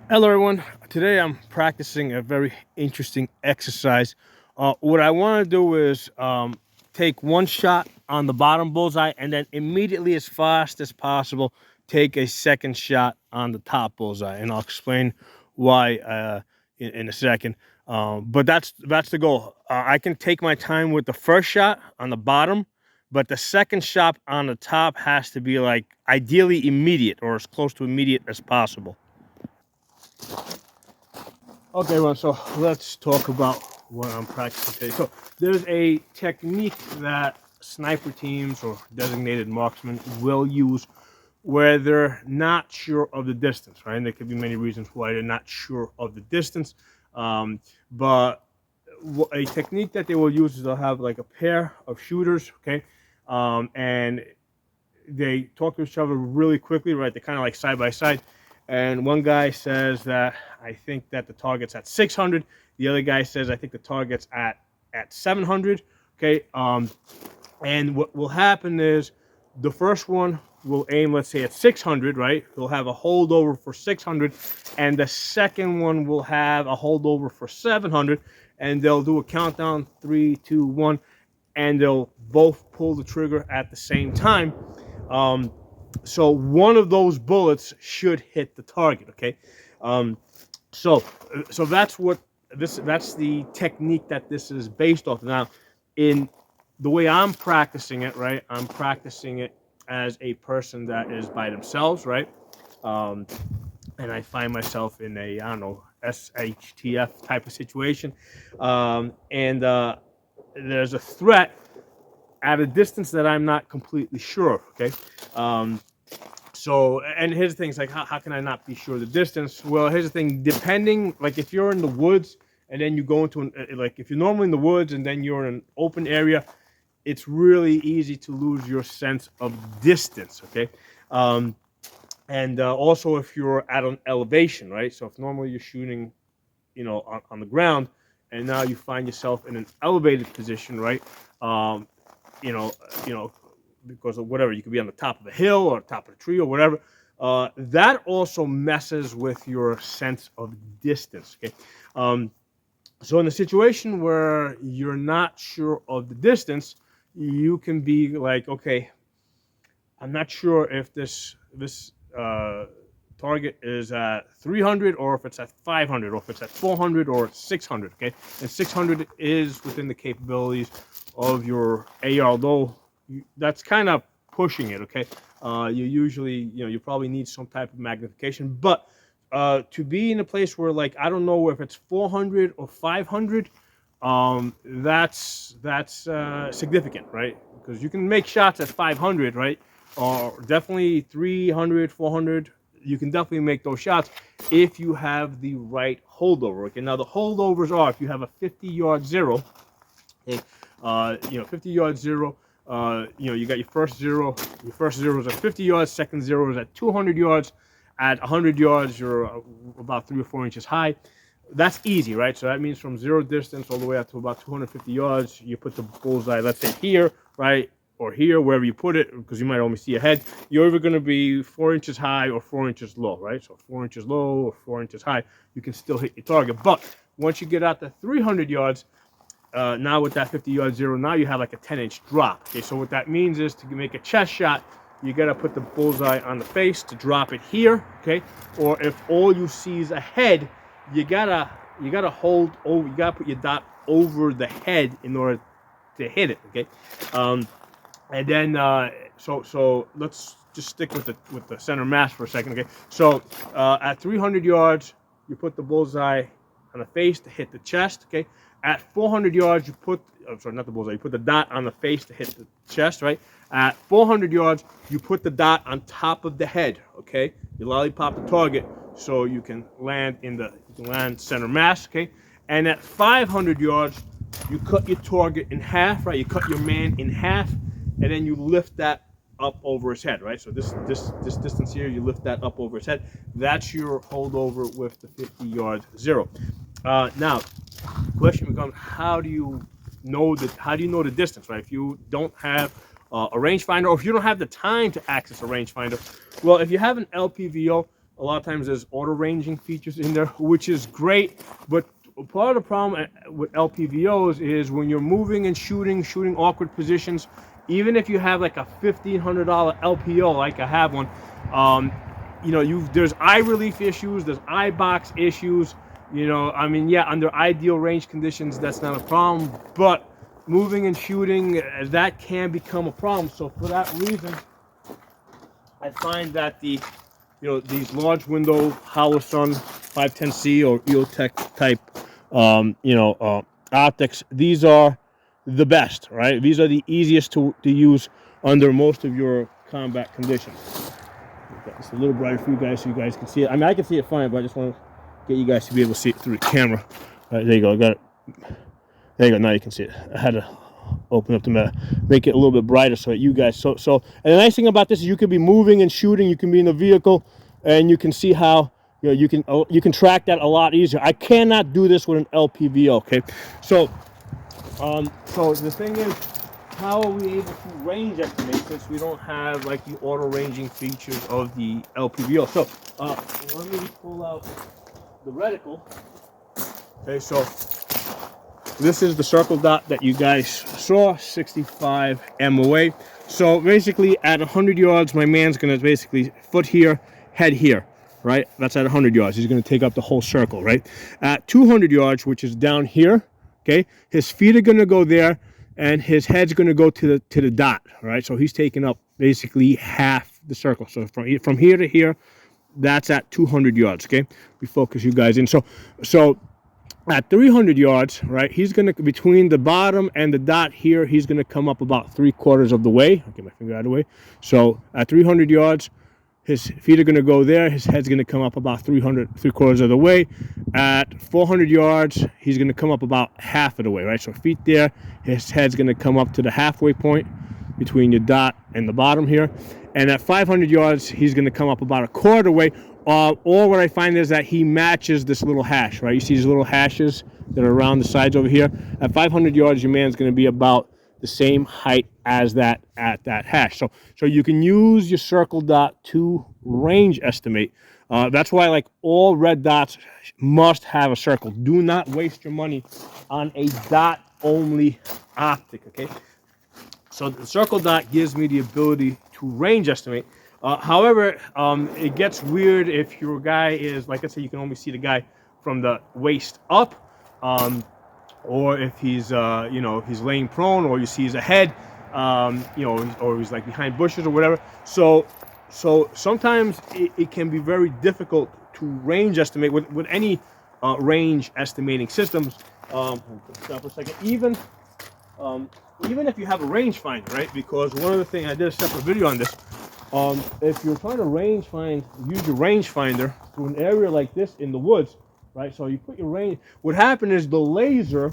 Hello, everyone. Today I'm practicing a very interesting exercise. What I want to do is take one shot on the bottom bullseye and then immediately, as fast as possible, take a second shot on the top bullseye. And I'll explain why in a second. But that's the goal. I can take my time with the first shot on the bottom, but the second shot on the top has to be like ideally immediate or as close to immediate as possible. Okay, well, so let's talk about what I'm practicing today. So there's a technique that sniper teams or designated marksmen will use where they're not sure of the distance, right? And there could be many reasons why they're not sure of the distance. But a technique that they will use is they'll have like a pair of shooters, okay? And they talk to each other really quickly, right? They're kind of like side by side. And one guy says that I think that the target's at 600. The other guy says I think the target's at 700. Okay. And what will happen is the first one will aim, let's say, at 600, right? He'll have a holdover for 600, and the second one will have a holdover for 700, and they'll do a countdown, 3, 2, 1, and they'll both pull the trigger at the same time. So one of those bullets should hit the target. Okay, so that's what that's the technique that this is based off. Now, in the way I'm practicing it, right? I'm practicing it as a person that is by themselves, right? Um, and I find myself in a I don't know SHTF type of situation, and there's a threat at a distance that I'm not completely sure. Okay. So, and here's the thing: it's like, how can I not be sure of the distance? Well, here's the thing: depending, like, if you're in the woods and then you go into like, if you're normally in the woods and then you're in an open area, it's really easy to lose your sense of distance. Okay. And also, if you're at an elevation, right? So, if normally you're shooting, on the ground, and now you find yourself in an elevated position, right? Um, you know, you know, because of whatever, you could be on the top of a hill or top of a tree or whatever. That also messes with your sense of distance. Okay, so in a situation where you're not sure of the distance, you can be like, okay, I'm not sure if this target is at 300 or if it's at 500 or if it's at 400 or 600. Okay, and 600 is within the capabilities of your AR, although that's kind of pushing it. Okay, you usually, you probably need some type of magnification, but to be in a place where, like, I don't know if it's 400 or 500, that's significant, right? Because you can make shots at 500, right? Or definitely 300, 400. You can definitely make those shots if you have the right holdover. Okay, now the holdovers are, if you have a 50-yard zero, okay, 50-yard zero. You got your first zero. Your first zero is at 50 yards. Second zero is at 200 yards. At 100 yards, you're about 3 or 4 inches high. That's easy, right? So that means from zero distance all the way up to about 250 yards, you put the bullseye, let's say here, right? Or here, wherever you put it, because you might only see a head. You're either going to be 4 inches high or 4 inches low, right? So 4 inches low or 4 inches high, you can still hit your target. But once you get out to 300 yards, now with that 50-yard zero, now you have like a 10-inch drop. Okay, so what that means is to make a chest shot, you gotta put the bullseye on the face to drop it here. Okay, or if all you see is a head, you gotta hold over. You gotta put your dot over the head in order to hit it. Okay, and then so let's just stick with the center mass for a second. Okay, so at 300 yards, you put the bullseye on the face to hit the chest. Okay, at 400 yards, you put, I'm sorry, not the bullseye, you put the dot on the face to hit the chest, right? At 400 yards, you put the dot on top of the head. Okay, you lollipop the target so you can land center mass. Okay, and at 500 yards, you cut your target in half, right? You cut your man in half, and then you lift that up over his head, right? So this distance here, you lift that up over his head. That's your holdover with the 50-yard zero. Now, question becomes, how do you know the distance, right? If you don't have a rangefinder, or if you don't have the time to access a rangefinder, well, if you have an LPVO, A lot of times there's auto ranging features in there, which is great. But part of the problem with LPVOs is when you're moving and shooting awkward positions, even if you have like a $1,500 LPO, like I have one, you know, there's eye relief issues, there's eye box issues. You know, I mean, yeah, under ideal range conditions, that's not a problem, but moving and shooting, that can become a problem. So for that reason, I find that the, you know, these large window holosun 510C or EOTech type, you know, optics, these are the best, right? These are the easiest to use under most of your combat conditions. It's a little brighter for you guys so you guys can see it. I mean, I can see it fine, but I just want to get you guys to be able to see it through the camera. All right, there you go. I got it. There you go. Now you can see it. I had to open up the map, make it a little bit brighter so that you guys. So, and the nice thing about this is you can be moving and shooting. You can be in the vehicle, and you can see how, you know, you can track that a lot easier. I cannot do this with an LPVO. Okay, so the thing is, how are we able to range estimate since we don't have like the auto ranging features of the LPVO? So let me pull out the reticle. Okay, so this is the circle dot that you guys saw, 65 MOA. So basically at 100 yards, my man's gonna basically foot here, head here, right? That's at 100 yards. He's gonna take up the whole circle, right? At 200 yards, which is down here, okay, his feet are gonna go there, and his head's going to go to the dot, right? So he's taking up basically half the circle. So from here to here, that's at 200 yards, okay? We focus you guys in. So at 300 yards, right, he's going to, between the bottom and the dot here, he's going to come up about 3/4 of the way. I'll get my finger out of the way. So at 300 yards, his feet are going to go there. His head's going to come up about 3/4 of the way. At 400 yards, he's going to come up about half of the way, right? So feet there, his head's going to come up to the halfway point between your dot and the bottom here. And at 500 yards, he's going to come up about 1/4 of the way. Or what I find is that he matches this little hash, right? You see these little hashes that are around the sides over here. At 500 yards, your man's going to be about the same height as that at that hash. So you can use your circle dot to range estimate. That's why, like, all red dots must have a circle. Do not waste your money on a dot only optic, okay? So the circle dot gives me the ability to range estimate. However, it gets weird if your guy is, like I said, you can only see the guy from the waist up. Or if he's, you know, if he's laying prone, or you see his head, you know, or he's like behind bushes or whatever. So sometimes it can be very difficult to range estimate with any range estimating systems. Stop for a second. Even if you have a rangefinder, right? Because one of the things, I did a separate video on this. If you're trying to use your rangefinder to an area like this in the woods, right? So you put your range. What happened is the laser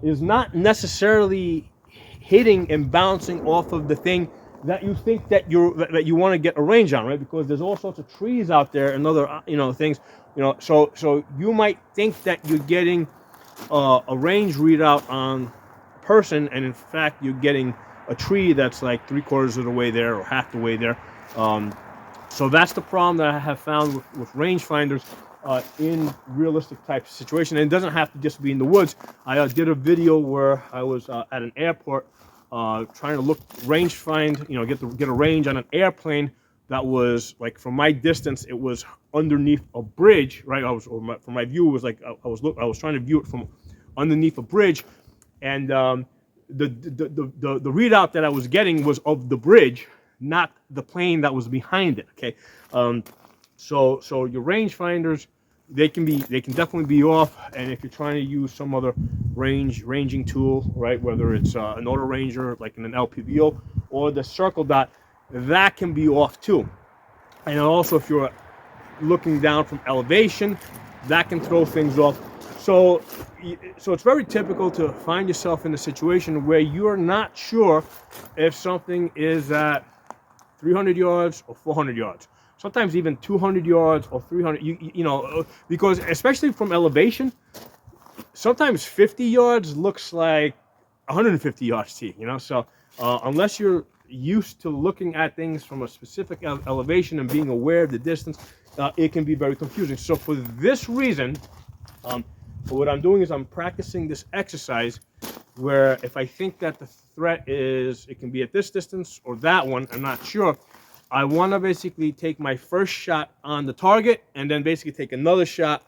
is not necessarily hitting and bouncing off of the thing that you think that you want to get a range on, right? Because there's all sorts of trees out there and other, you know, things, you know. So you might think that you're getting a range readout on a person, and in fact you're getting a tree that's like 3/4 of the way there or half the way there. So that's the problem that I have found with rangefinders. In realistic type of situation, and it doesn't have to just be in the woods. I did a video where I was at an airport trying to find, you know, get a range on an airplane that was like, from my distance, it was underneath a bridge, right? From my view, it was like I was trying to view it from underneath a bridge, and the readout that I was getting was of the bridge, not the plane that was behind it. Okay. So your rangefinders, they can definitely be off, and if you're trying to use some other ranging tool, right, whether it's an auto ranger like in an LPVO or the circle dot, that can be off too. And also if you're looking down from elevation, that can throw things off. So it's very typical to find yourself in a situation where you're not sure if something is at 300 yards or 400 yards. Sometimes even 200 yards or 300, you know, because especially from elevation, sometimes 50 yards looks like 150 yards to you, you know. So unless you're used to looking at things from a specific elevation and being aware of the distance, it can be very confusing. So for this reason, what I'm doing is I'm practicing this exercise where if I think that the threat is, it can be at this distance or that one, I'm not sure, I want to basically take my first shot on the target and then basically take another shot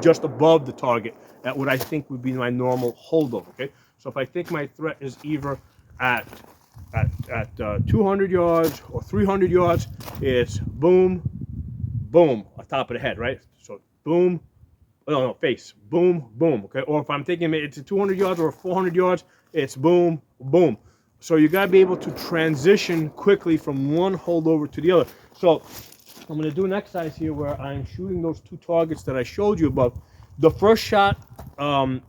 just above the target at what I think would be my normal holdover, okay? So if I think my threat is either at 200 yards or 300 yards, it's boom, boom, on top of the head, right? So boom, no, face, boom, boom, okay? Or if I'm thinking it's 200 yards or 400 yards, it's boom, boom. So you gotta be able to transition quickly from one holdover to the other. So I'm gonna do an exercise here where I'm shooting those two targets that I showed you above. The first shot, I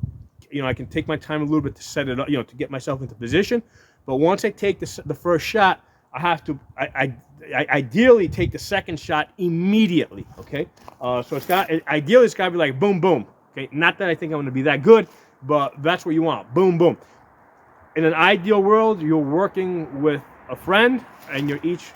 can take my time a little bit to set it up, to get myself into position. But once I take the first shot, I have to, I ideally take the second shot immediately, okay? So ideally it's gotta be like boom, boom, okay? Not that I think I'm gonna be that good, but that's what you want, boom, boom. In an ideal world, you're working with a friend and you're each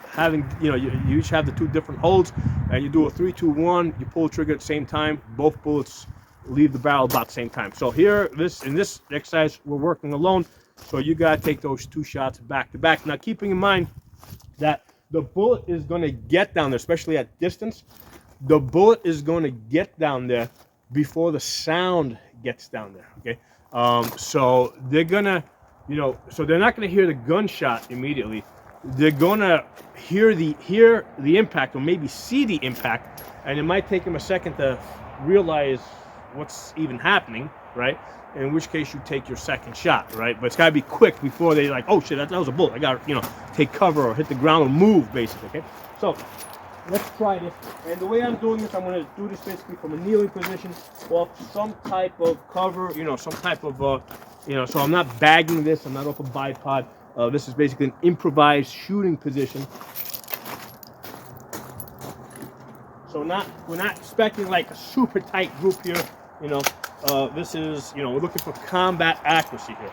having, you each have the two different holds and you do a 3-2-1, you pull the trigger at the same time, both bullets leave the barrel about the same time. So here, in this exercise, we're working alone, so you gotta take those two shots back to back. Now, keeping in mind that the bullet is gonna get down there, especially at distance, the bullet is gonna get down there before the sound gets down there, okay? So they're gonna, so they're not gonna hear the gunshot immediately. They're gonna hear the impact, or maybe see the impact, and it might take them a second to realize what's even happening, right? In which case you take your second shot, right? But it's gotta be quick before they like, oh shit, that was a bullet. I gotta, take cover or hit the ground or move, basically, okay? So let's try this. And the way I'm doing this, I'm gonna do this basically from a kneeling position off some type of cover, some type of, so I'm not bagging this, I'm not off a bipod. This is basically an improvised shooting position. So we're not expecting like a super tight group here, this is, we're looking for combat accuracy here.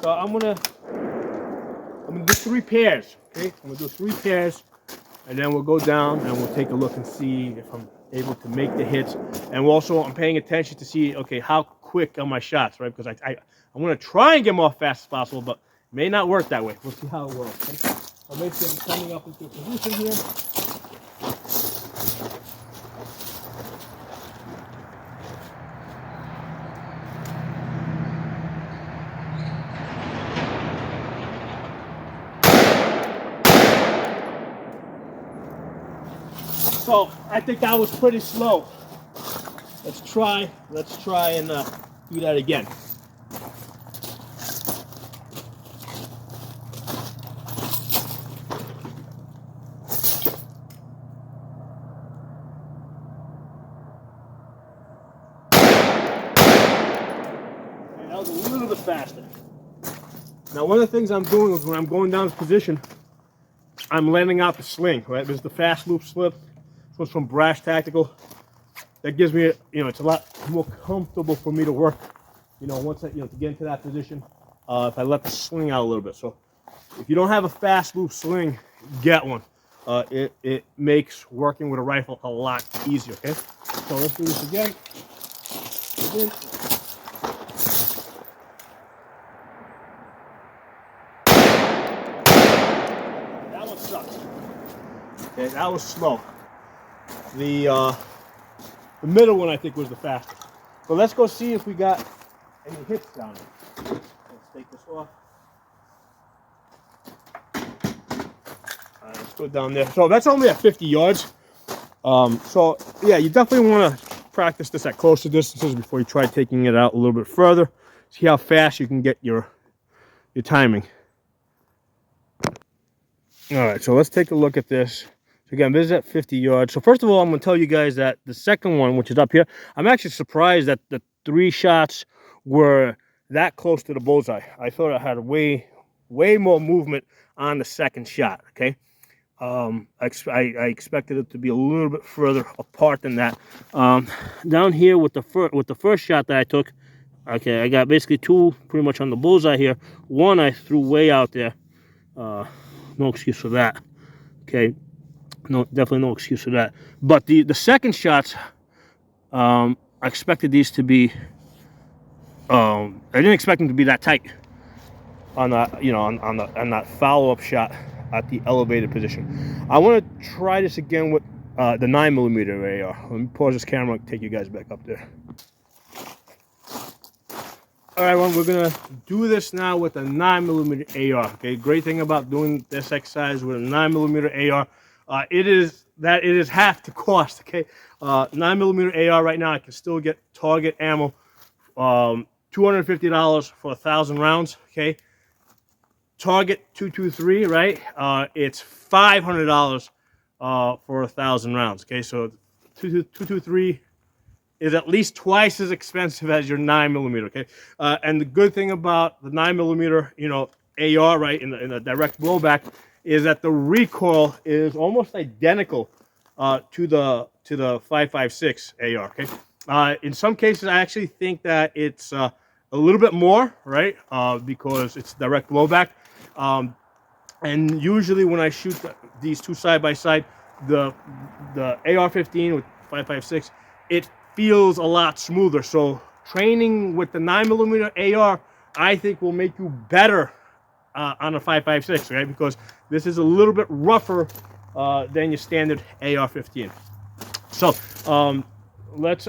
So I'm gonna do 3 pairs, okay? I'm gonna do 3 pairs, and then we'll go down and we'll take a look and see if I'm able to make the hits. And I'm paying attention to see, okay, how quick are my shots, right? Because I want to try and get them off fast as possible, but it may not work that way. We'll see how it works. Okay? I'm basically coming up into a position here. So I think that was pretty slow. Let's try and do that again. Okay, that was a little bit faster. Now, one of the things I'm doing is when I'm going down this position, I'm letting out the sling, right? There's the fast loop slip. This one's from Brash Tactical. That gives me, it's a lot more comfortable for me to work, once I, to get into that position, if I let the sling out a little bit. So if you don't have a fast loop sling, get one. It makes working with a rifle a lot easier, okay? So let's do this again. That one sucked. Okay, that was slow. The middle one, I think, was the fastest. But let's go see if we got any hits down there. Let's take this off. All right, let's go down there. So that's only at 50 yards. So, yeah, you definitely want to practice this at closer distances before you try taking it out a little bit further. See how fast you can get your timing. All right, so let's take a look at this. Again, this is at 50 yards. So first of all, I'm going to tell you guys that the second one, which is up here, I'm actually surprised that the 3 shots were that close to the bullseye. I thought I had way more movement on the second shot, okay? I expected it to be a little bit further apart than that. Down here with the first shot that I took, okay, I got basically two pretty much on the bullseye here. One I threw way out there. No excuse for that. Okay, no, definitely no excuse for that. But the second shots, I expected these to be. I didn't expect them to be that tight on that, on that follow-up shot at the elevated position. I want to try this again with the 9mm AR. Let me pause this camera and take you guys back up there. All right, everyone, we're gonna do this now with a 9mm AR. Okay, great thing about doing this exercise with a 9mm AR, it is half the cost. Okay, 9mm AR right now I can still get target ammo, $250 for 1,000 rounds. Okay, target 223, right? It's $500 for 1,000 rounds. Okay, so 223 is at least twice as expensive as your 9mm. Okay, and the good thing about the 9mm, AR, right, in the direct blowback, is that the recoil is almost identical to the 5.56 AR. Okay, in some cases I actually think that it's a little bit more, right, because it's direct blowback. And usually when I shoot these two side by side, the AR-15 with 5.56, it feels a lot smoother. So training with the 9mm AR, I think, will make you better on a 5.56, right? Because this is a little bit rougher than your standard AR-15. So this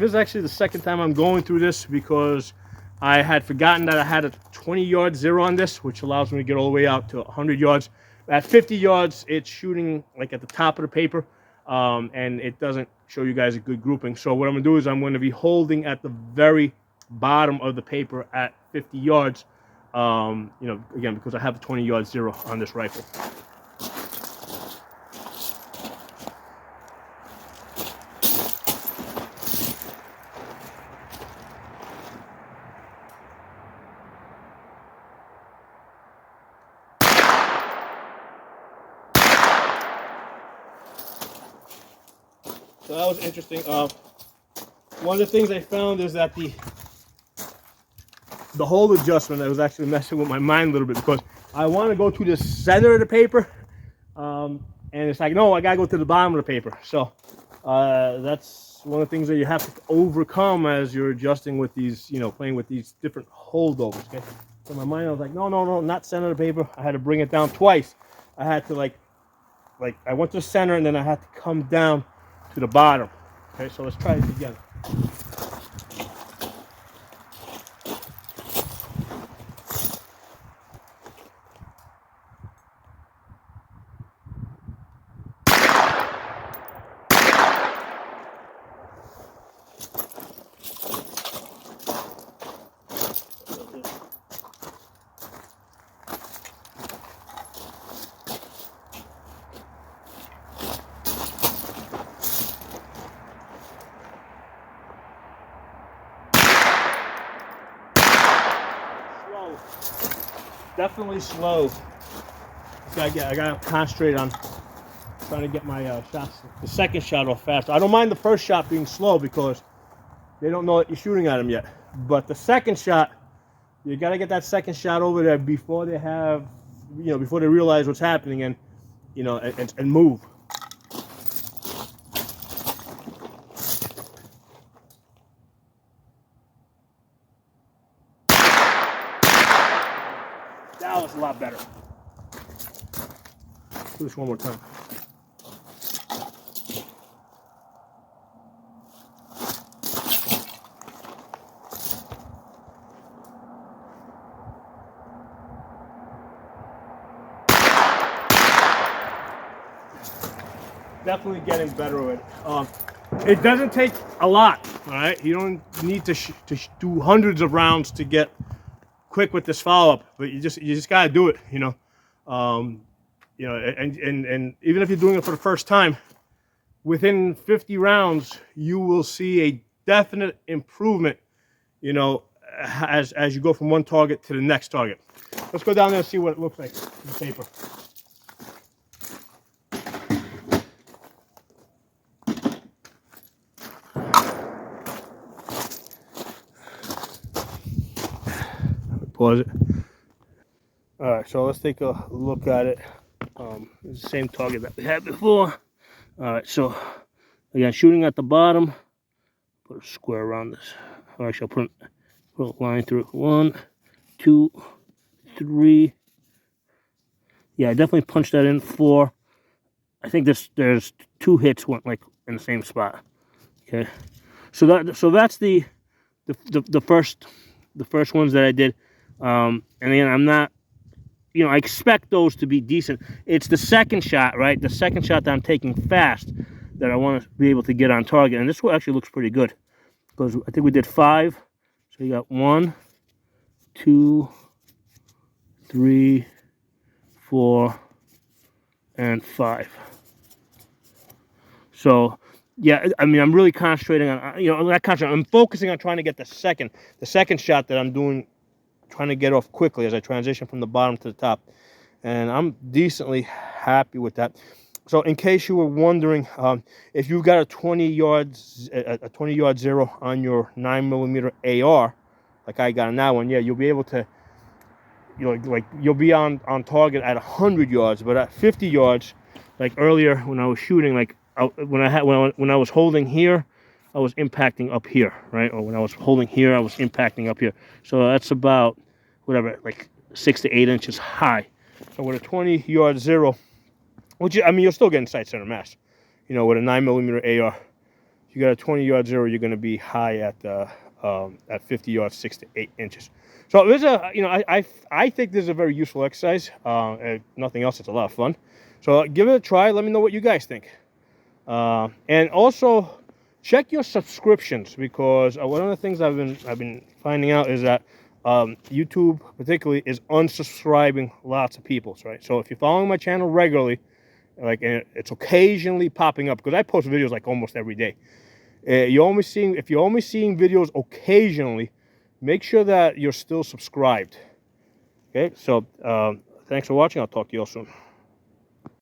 is actually the second time I'm going through this, because I had forgotten that I had a 20-yard zero on this, which allows me to get all the way out to 100 yards. At 50 yards, it's shooting like at the top of the paper, and it doesn't show you guys a good grouping. So what I'm going to do is I'm going to be holding at the very bottom of the paper at 50 yards, again, because I have a 20-yard zero on this rifle. So that was interesting. One of the things I found is that the hold adjustment, that was actually messing with my mind a little bit, because I want to go to the center of the paper, and it's like, no, I gotta go to the bottom of the paper. So that's one of the things that you have to overcome as you're adjusting with these, playing with these different holdovers. Okay. So in my mind, I was like, no, not center of the paper. I had to bring it down twice. I had to like I went to the center, and then I had to come down to the bottom. Okay, so let's try it again. Definitely slow. I gotta concentrate on trying to get my shots, the second shot off faster. I don't mind the first shot being slow because they don't know that you're shooting at them yet. But the second shot, you gotta get that second shot over there before they have, before they realize what's happening, and and move. That was a lot better. Do this one more time. Definitely getting better with it. It doesn't take a lot, all right? You don't need to do hundreds of rounds to get quick with this follow-up, but you just gotta do it, and even if you're doing it for the first time, within 50 rounds, you will see a definite improvement, as you go from one target to the next target. Let's go down there and see what it looks like on the paper. pause it. All right, so let's take a look at it. It's the same target that we had before. All right, so again, shooting at the bottom. Put a square around this. Or actually, I'll put a line through it. 1, 2, 3. Yeah, I definitely punched that in 4. I think there's 2 hits went like in the same spot. Okay, so that's the first ones that I did. And again, I'm not, you know, I expect those to be decent. It's the second shot, right? The second shot that I'm taking fast that I want to be able to get on target. And this one actually looks pretty good because I think we did 5. So you got 1, 2, 3, 4, and 5. So yeah, I mean, I'm really concentrating on, you know, not concentrating. I'm focusing on trying to get the second shot that I'm doing, trying to get off quickly as I transition from the bottom to the top, and I'm decently happy with that. So in case you were wondering, if you've got a 20 yard zero on your 9mm AR, like I got on that one, yeah, you'll be able to, you know, like you'll be on target at 100 yards, but at 50 yards, like earlier when I was shooting, like when I was holding here, I was impacting up here, right? Or when I was holding here, I was impacting up here. So that's about whatever, like 6 to 8 inches high. So with a 20 yard zero, which, I mean, you're still getting sight center mass, you know, with a 9mm AR. If you got a 20 yard zero, you're going to be high at 50 yards, 6 to 8 inches. So there's a, you know, I think this is a very useful exercise. If nothing else, it's a lot of fun. So give it a try. Let me know what you guys think. And also check your subscriptions, because one of the things I've been finding out is that YouTube particularly is unsubscribing lots of people, right? So if you're following my channel regularly, like, and it's occasionally popping up, because I post videos like almost every day. If you're only seeing videos occasionally, make sure that you're still subscribed. Okay, so thanks for watching. I'll talk to you all soon.